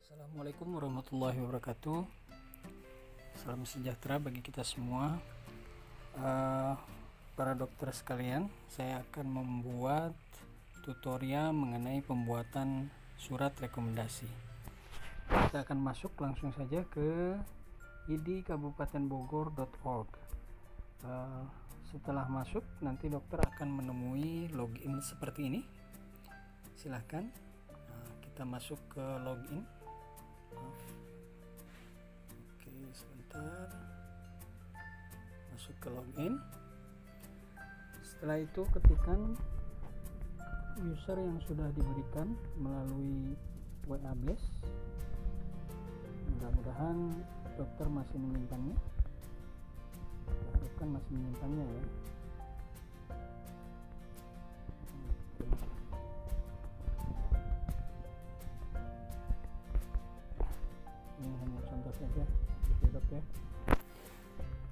Assalamualaikum warahmatullahi wabarakatuh. Salam sejahtera bagi kita semua. Para dokter sekalian, saya akan membuat tutorial mengenai pembuatan surat rekomendasi. Kita akan masuk langsung saja ke idkabupatenbogor.org. Setelah masuk, nanti dokter akan menemui login seperti ini. Silahkan kita masuk ke login. Oke, sebentar, masuk ke login. Setelah itu ketikkan user yang sudah diberikan melalui WA Blast. Mudah-mudahan dokter masih menyimpannya. Harapkan masih menyimpannya ya. Ini hanya contoh saja gitu dok ya.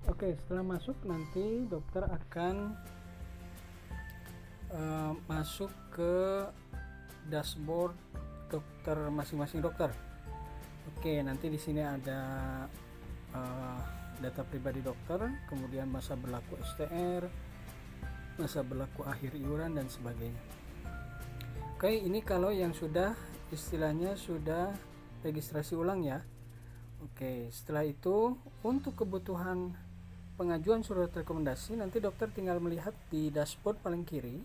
Oke, setelah masuk nanti dokter akan masuk ke dashboard dokter masing-masing dokter. Oke, nanti di sini ada data pribadi dokter, kemudian masa berlaku STR, masa berlaku akhir iuran dan sebagainya. Oke, ini kalau yang sudah istilahnya sudah registrasi ulang ya. Oke, setelah itu untuk kebutuhan pengajuan surat rekomendasi nanti dokter tinggal melihat di dashboard paling kiri.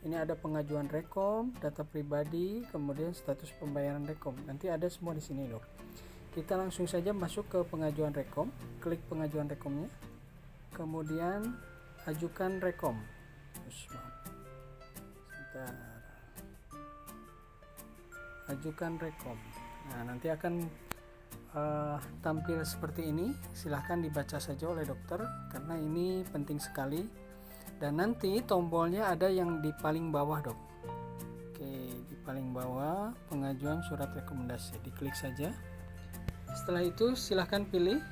Ini ada pengajuan rekom, data pribadi, kemudian status pembayaran rekom. Nanti ada semua di sini dok. Kita langsung saja masuk ke pengajuan rekom, klik pengajuan rekomnya, kemudian ajukan rekom. Sebentar. Ajukan rekom. Nah, nanti akan tampil seperti ini. Silahkan dibaca saja oleh dokter karena ini penting sekali. Dan nanti tombolnya ada yang di paling bawah dok. Oke, di paling bawah pengajuan surat rekomendasi, diklik saja. Setelah itu silahkan pilih.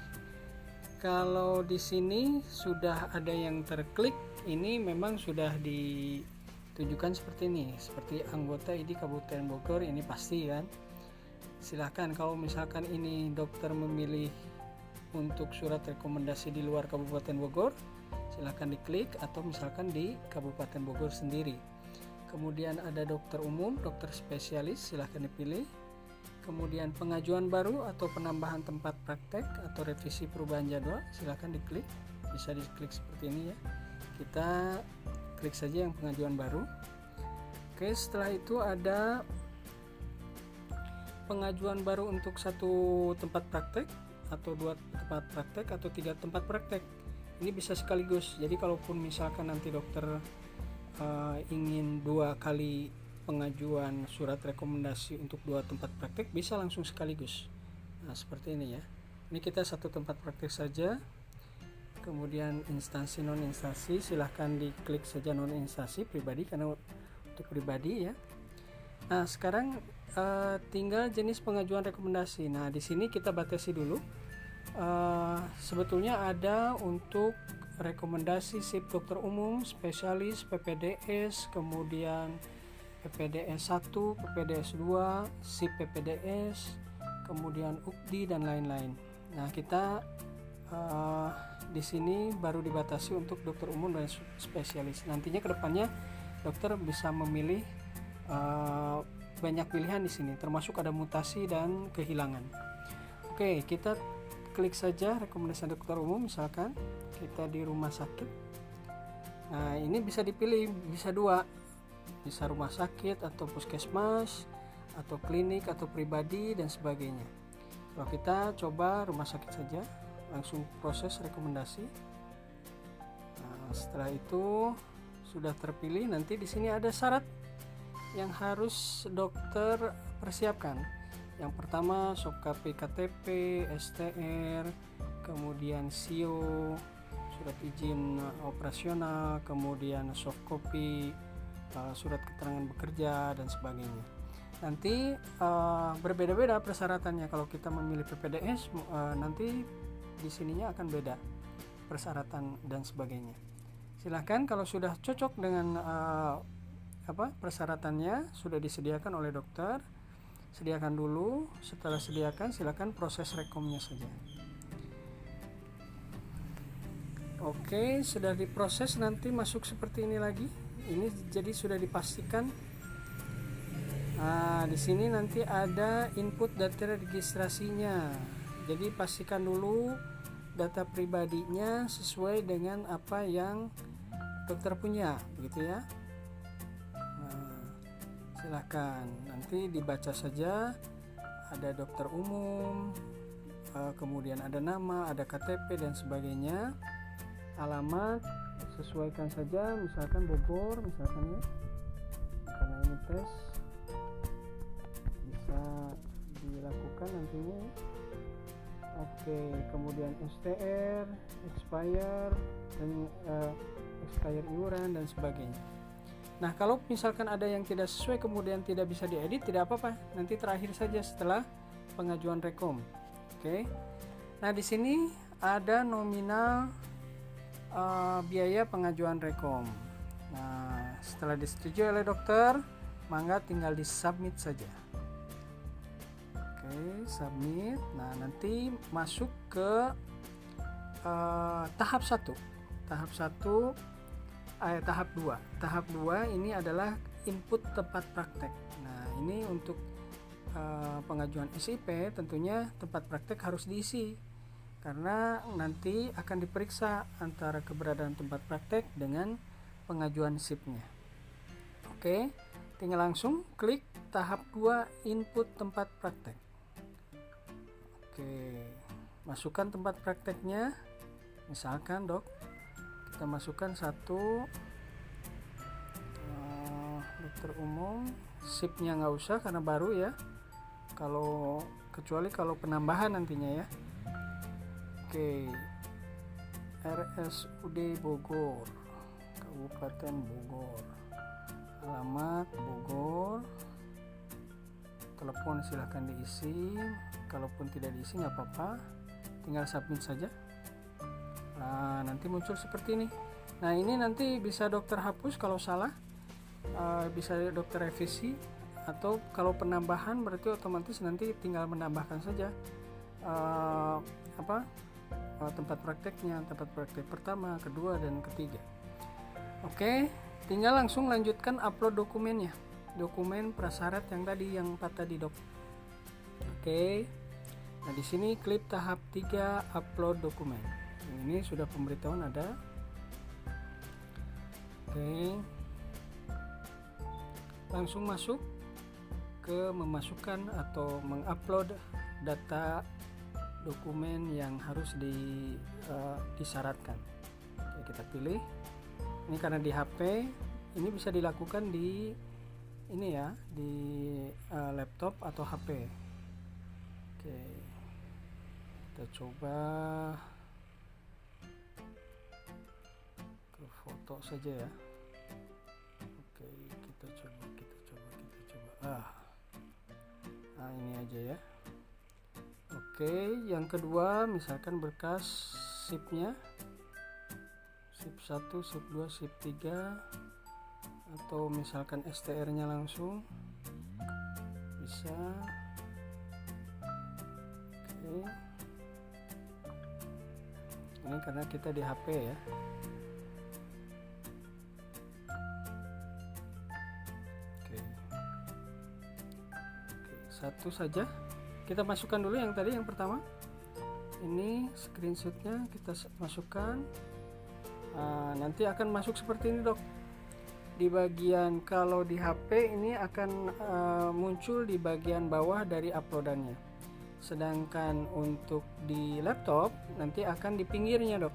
Kalau di sini sudah ada yang terklik, ini memang sudah ditujukan seperti ini, seperti anggota ID Kabupaten Bogor, ini pasti kan. Silahkan kalau misalkan ini dokter memilih untuk surat rekomendasi di luar Kabupaten Bogor, silahkan diklik, atau misalkan di Kabupaten Bogor sendiri. Kemudian ada dokter umum, dokter spesialis, silahkan dipilih. Kemudian pengajuan baru atau penambahan tempat praktek atau revisi perubahan jadwal, silahkan diklik. Bisa diklik seperti ini ya. Kita klik saja yang pengajuan baru. Oke, setelah itu ada pengajuan baru untuk satu tempat praktek atau dua tempat praktek atau tiga tempat praktek. Ini bisa sekaligus. Jadi kalaupun misalkan nanti dokter ingin dua kali pengajuan surat rekomendasi untuk dua tempat praktek, bisa langsung sekaligus. Nah, seperti ini ya. Ini kita satu tempat praktek saja. Kemudian instansi non instansi, silahkan diklik saja non instansi pribadi karena untuk pribadi ya. Nah, sekarang tinggal jenis pengajuan rekomendasi. Nah, di sini kita batasi dulu. Sebetulnya ada untuk rekomendasi SIP dokter umum, spesialis, PPDS, kemudian PPDS 1, PPDS 2, SIP PPDS, kemudian UKDI dan lain-lain. Nah, kita di sini baru dibatasi untuk dokter umum dan spesialis. Nantinya kedepannya dokter bisa memilih banyak pilihan di sini, termasuk ada mutasi dan kehilangan. Oke, kita klik saja rekomendasi dokter umum, misalkan kita di rumah sakit. Nah, ini bisa dipilih, bisa dua, bisa rumah sakit atau puskesmas atau klinik atau pribadi dan sebagainya. Kalau kita coba rumah sakit saja, langsung proses rekomendasi. Nah, setelah itu sudah terpilih, nanti di sini ada syarat yang harus dokter persiapkan. Yang pertama softcopy KTP, STR, kemudian SIO, surat izin operasional, kemudian softcopy surat keterangan bekerja dan sebagainya. Nanti berbeda-beda persyaratannya. Kalau kita memilih PPDS, nanti di sininya akan beda persyaratan dan sebagainya. Silahkan kalau sudah cocok dengan persyaratannya sudah disediakan oleh dokter, sediakan dulu. Setelah sediakan, silakan proses rekomnya saja. Oke, sudah diproses, nanti masuk seperti ini lagi. Ini jadi sudah dipastikan. Nah, di sini nanti ada input data registrasinya. Jadi pastikan dulu data pribadinya sesuai dengan apa yang dokter punya, gitu ya. Nah, silakan nanti dibaca saja. Ada dokter umum, kemudian ada nama, ada KTP dan sebagainya. Alamat sesuaikan saja, misalkan Bogor misalkan ya, karena ini tes bisa dilakukan nantinya. Oke, kemudian STR, expire dan expire iuran dan sebagainya. Nah, kalau misalkan ada yang tidak sesuai kemudian tidak bisa diedit, tidak apa-apa, nanti terakhir saja setelah pengajuan rekom. Oke. Nah, di sini ada nominal biaya pengajuan rekom. Nah, setelah disetujui oleh dokter, mangga tinggal di submit saja. Oke, submit. Nah, nanti masuk ke tahap 1. Tahap 2. Tahap 2 ini adalah input tempat praktek. Nah, ini untuk pengajuan SIP tentunya tempat praktek harus diisi, karena nanti akan diperiksa antara keberadaan tempat praktek dengan pengajuan SIP-nya. Oke, tinggal langsung klik tahap 2 input tempat praktek. Oke, masukkan tempat prakteknya. Misalkan dok, kita masukkan 1 dokter umum, SIP-nya nggak usah karena baru ya. Kecuali kalau penambahan nantinya ya. Oke, RSUD Bogor, Kabupaten Bogor, alamat Bogor, telepon silahkan diisi. Kalaupun tidak diisi nggak apa-apa, tinggal submit saja. Nah, nanti muncul seperti ini. Nah, ini nanti bisa dokter hapus kalau salah, bisa dokter revisi, atau kalau penambahan berarti otomatis nanti tinggal menambahkan saja tempat prakteknya, tempat praktek pertama, kedua, dan ketiga. Oke, tinggal langsung lanjutkan upload dokumennya, dokumen prasyarat yang 4 tadi dok. Oke, nah di sini klik tahap 3 upload dokumen. Ini sudah pemberitahuan ada. Oke, langsung masuk ke memasukkan atau mengupload data dokumen yang harus disyaratkan. Oke, kita pilih. Ini karena di HP, ini bisa dilakukan di laptop atau HP. Oke, kita coba ke foto saja ya. Oke, kita coba. Nah, ini aja ya. Oke, yang kedua misalkan berkas SIP-nya, SIP 1, SIP 2, SIP 3, atau misalkan STR-nya langsung bisa. Oke, ini karena kita di HP ya. Oke, satu saja. Kita masukkan dulu yang tadi, yang pertama. Ini screenshotnya kita masukkan. Nah, nanti akan masuk seperti ini dok. Di bagian, kalau di HP ini akan muncul di bagian bawah dari uploadannya. Sedangkan untuk di laptop nanti akan di pinggirnya dok.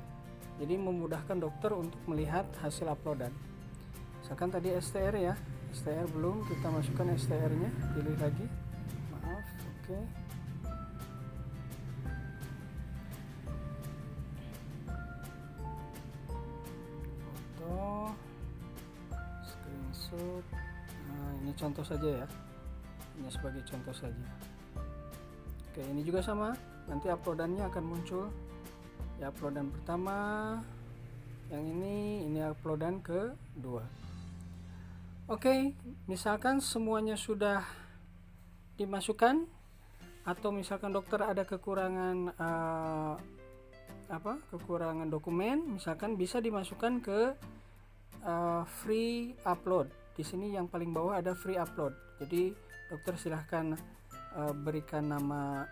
Jadi memudahkan dokter untuk melihat hasil uploadan. Misalkan tadi STR ya, STR belum, kita masukkan STR-nya, pilih lagi. Maaf, oke. Foto, screenshot. Nah, ini contoh saja ya. Ini sebagai contoh saja. Oke, ini juga sama. Nanti uploadannya akan muncul. Ya, uploadan pertama. Yang ini uploadan kedua. Oke, misalkan semuanya sudah dimasukkan, atau misalkan dokter ada kekurangan kekurangan dokumen, misalkan bisa dimasukkan ke free upload. Di sini yang paling bawah ada free upload. Jadi dokter silahkan berikan nama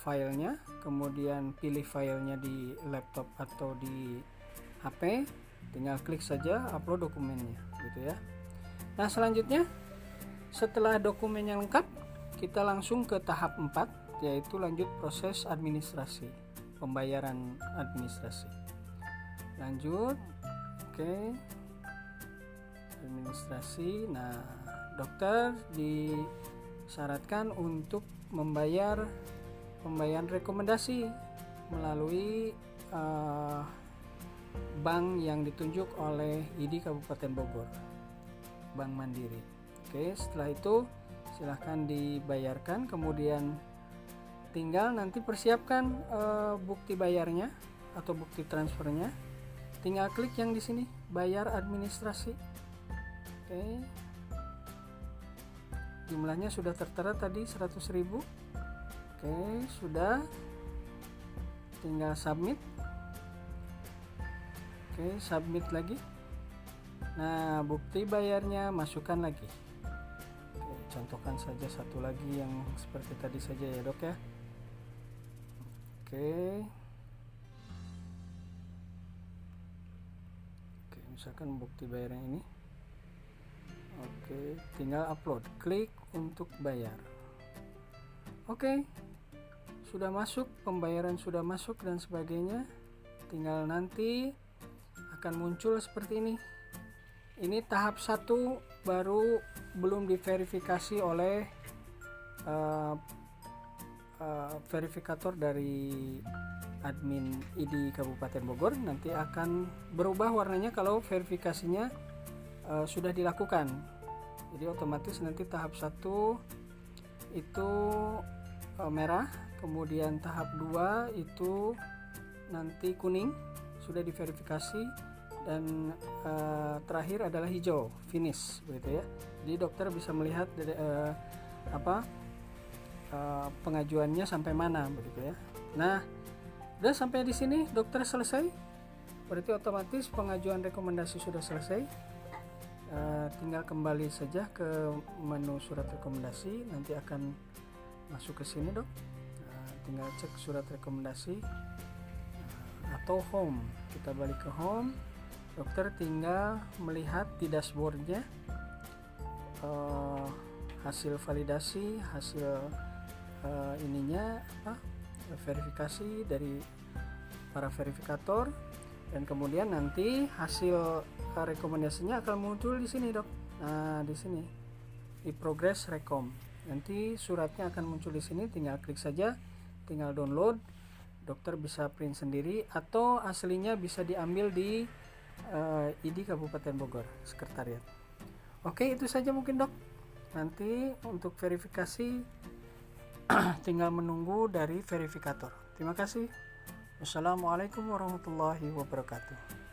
filenya, kemudian pilih filenya di laptop atau di HP, tinggal klik saja upload dokumennya gitu ya. Nah, selanjutnya setelah dokumennya lengkap, kita langsung ke tahap 4, yaitu lanjut proses administrasi, pembayaran administrasi. Lanjut, oke. Administrasi. Nah, dokter disyaratkan untuk membayar pembayaran rekomendasi melalui bank yang ditunjuk oleh ID Kabupaten Bogor, Bank Mandiri. Oke, setelah itu silahkan dibayarkan, kemudian tinggal nanti persiapkan bukti bayarnya atau bukti transfernya. Tinggal klik yang di sini, bayar administrasi. Oke. Jumlahnya sudah tertera tadi 100.000. Oke, sudah. Tinggal submit. Oke, submit lagi. Nah, bukti bayarnya masukkan lagi. Oke, contohkan saja satu lagi yang seperti tadi saja ya, Dok ya. Oke. Oke, misalkan bukti bayarnya ini. Oke, tinggal upload. Klik untuk bayar. Oke. Sudah masuk, pembayaran sudah masuk dan sebagainya. Tinggal nanti akan muncul seperti ini. Ini tahap 1 baru belum diverifikasi oleh verifikator dari admin ID Kabupaten Bogor. Nanti akan berubah warnanya kalau verifikasinya sudah dilakukan. Jadi otomatis nanti tahap 1 itu merah, kemudian tahap 2 itu nanti kuning, sudah diverifikasi, dan terakhir adalah hijau, finish begitu ya. Jadi dokter bisa melihat pengajuannya sampai mana begitu ya. Nah, udah sampai di sini dokter selesai. Berarti otomatis pengajuan rekomendasi sudah selesai. Tinggal kembali saja ke menu surat rekomendasi, nanti akan masuk ke sini, Dok. Tinggal cek surat rekomendasi atau home. Kita balik ke home. Dokter tinggal melihat di dashboardnya hasil validasi, hasil verifikasi dari para verifikator, dan kemudian nanti hasil rekomendasinya akan muncul di sini, Dok. Nah, di sini di progress rekom. Nanti suratnya akan muncul di sini, tinggal klik saja, tinggal download. Dokter bisa print sendiri atau aslinya bisa diambil di ID Kabupaten Bogor, sekretariat. Oke, itu saja mungkin, Dok. Nanti untuk verifikasi tinggal menunggu dari verifikator. Terima kasih. Wassalamualaikum warahmatullahi wabarakatuh.